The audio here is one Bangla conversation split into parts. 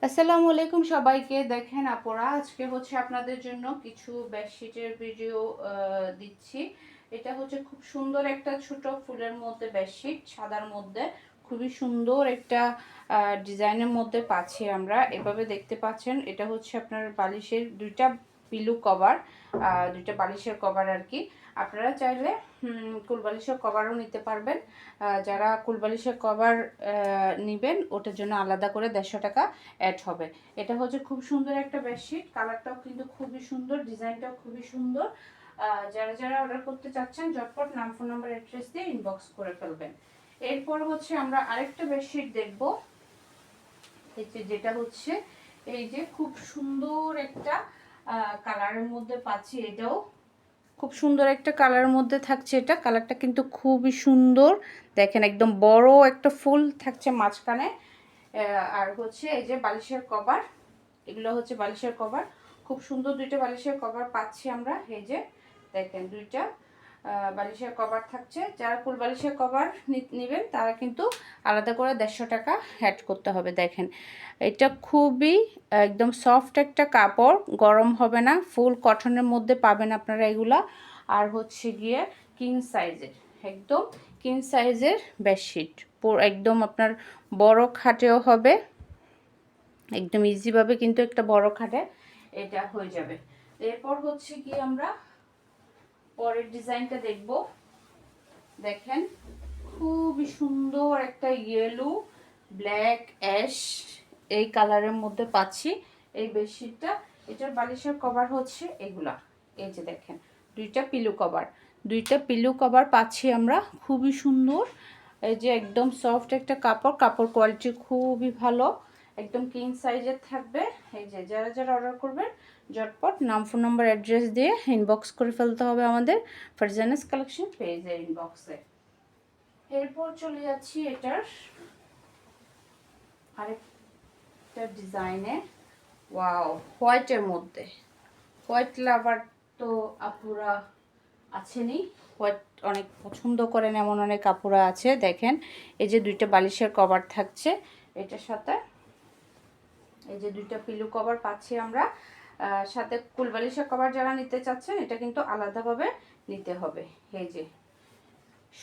আসসালামু আলাইকুম সবাইকে। দেখেন আপুরা, আজকে হচ্ছে আপনাদের জন্য কিছু বেডশিটের ভিডিও দিচ্ছি। এটা হচ্ছে খুব সুন্দর একটা ছোট ফুলের মধ্যে বেডশিট, সাদার মধ্যে খুবই সুন্দর একটা ডিজাইনের মধ্যে পাচ্ছি আমরা। এভাবে দেখতে পাচ্ছেন, এটা হচ্ছে আপনার বালিশের দুইটা পিলো কভার, দুইটা বালিশের কভার আর কি। আপনারা চাইলে কুলবালিশের কভারও নিতে পারবেন। যারা কুলবালিশের কভার নেবেন, ওটার জন্য আলাদা করে 150 টাকা অ্যাড হবে। এটা হচ্ছে খুব সুন্দর একটা বেডশিট, কালারটাও কিন্তু খুবই সুন্দর, ডিজাইনটাও খুবই সুন্দর। যারা যারা অর্ডার করতে চাচ্ছেন ঝটপট নাম, ফোন নাম্বার, অ্যাড্রেস দিয়ে ইনবক্স করে ফেলবেন। এরপর হচ্ছে আমরা আরেকটা বেডশিট দেখব, যেটা হচ্ছে এই যে খুব সুন্দর একটা কালারের মধ্যে পাচ্ছি। এটাও খুব সুন্দর একটা কালারের মধ্যে থাকছে। এটা কালারটা কিন্তু খুবই সুন্দর। দেখেন, একদম বড় একটা ফুল থাকছে মাঝখানে। আর হচ্ছে এই যে বালিশের কভার, এগুলো হচ্ছে বালিশের কভার। খুব সুন্দর দুইটা বালিশের কভার পাচ্ছি আমরা। এই যে দেখেন, দুইটা বালিশের কভার থাকছে। যারা ফুল বালিশের কভার নেবেন তারা কিন্তু আলাদা করে 150 টাকা অ্যাড করতে হবে। দেখেন, এটা খুবই একদম সফট একটা কাপড়, গরম হবে না, ফুল কটনের মধ্যে পাবেন আপনারা এগুলা। আর হচ্ছে গিয়ে কিং সাইজের, একদম কিং সাইজের বেডশিট, একদম আপনার বড় খাটেও হবে, একদম ইজিভাবে কিন্তু একটা বড় খাটে এটা হয়ে যাবে। এরপর হচ্ছে কি আমরা পরের ডিজাইনটা দেখব। দেখেন, খুবই সুন্দর একটা ইয়েলো, ব্ল্যাক, অ্যাশ এই কালারের মধ্যে পাচ্ছি এই বেডশিটটা। এটার বালিশের কভার হচ্ছে এগুলা। এই যে দেখেন, দুইটা পিলো কভার, দুইটা পিলো কভার পাচ্ছি আমরা, খুবই সুন্দর। এই যে একদম সফট একটা কাপড়, কাপড় কোয়ালিটি খুবই ভালো, একদম কিং সাইজের থাকবে। এই যে যারা যারা অর্ডার করবেন ঝটপট নাম, ফোন নাম্বার, অ্যাড্রেস দিয়ে ইনবক্স করে ফেলতে হবে আমাদের ফারজানাস কালেকশন পেজের ইনবক্সে। এরপর চলে যাচ্ছি এটার আরেকটা ডিজাইনে। ওয়াও, হোয়াইটের মধ্যে। হোয়াইট লাভার তো আপুরা আছেনই, হোয়াইট অনেক পছন্দ করেন এমন অনেক আপুরা আছে। দেখেন, এই যে দুইটা বালিশের কভার থাকছে এটার সাথে। এই যে দুইটা পিলো কভার পাচ্ছি আমরা, সাথে কুল বালিশের কভার যারা নিতে চাচ্ছেন এটা কিন্তু আলাদাভাবে নিতে হবে। এই যে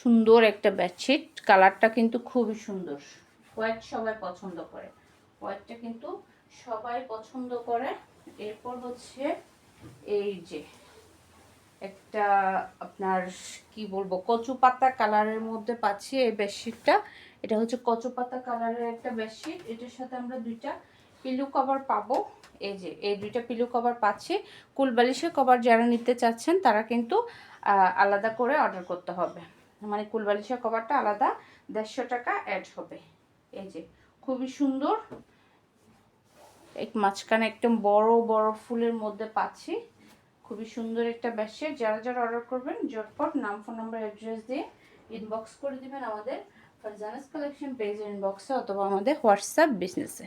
সুন্দর একটা বেডশিট, কালারটা কিন্তু খুবই সুন্দর। হোয়াইট সবাই পছন্দ করে, হোয়াইটটা কিন্তু সবাই পছন্দ করে। এরপর হচ্ছে এই যে একটা আপনার কি বলবো, কচু পাতা কালারের মধ্যে পাচ্ছি এই বেডশিটটা। এটা হচ্ছে কচু পাতা কালারের একটা বেডশিট। এটার সাথে আমরা দুইটা পিলো কভার পাবো। এই যে এই দুইটা পিলো কভার পাচ্ছি। কুল বালিশের কভার যারা নিতে চাচ্ছেন তারা কিন্তু আলাদা করে অর্ডার করতে হবে, মানে কুল বালিশের কভারটা আলাদা 150 টাকা অ্যাড হবে। এই যে খুবই সুন্দর, এক মাঝখানে একদম বড় বড় ফুলের মধ্যে পাচ্ছি, খুবই সুন্দর একটা বেডশিট। যারা যারা অর্ডার করবেন ঝটপট নাম, ফোন নাম্বার, অ্যাড্রেস দিয়ে ইনবক্স করে দিবেন আমাদের ফারজানাস কালেকশন পেজের ইনবক্সে অথবা আমাদের হোয়াটসঅ্যাপ বিজনেসে।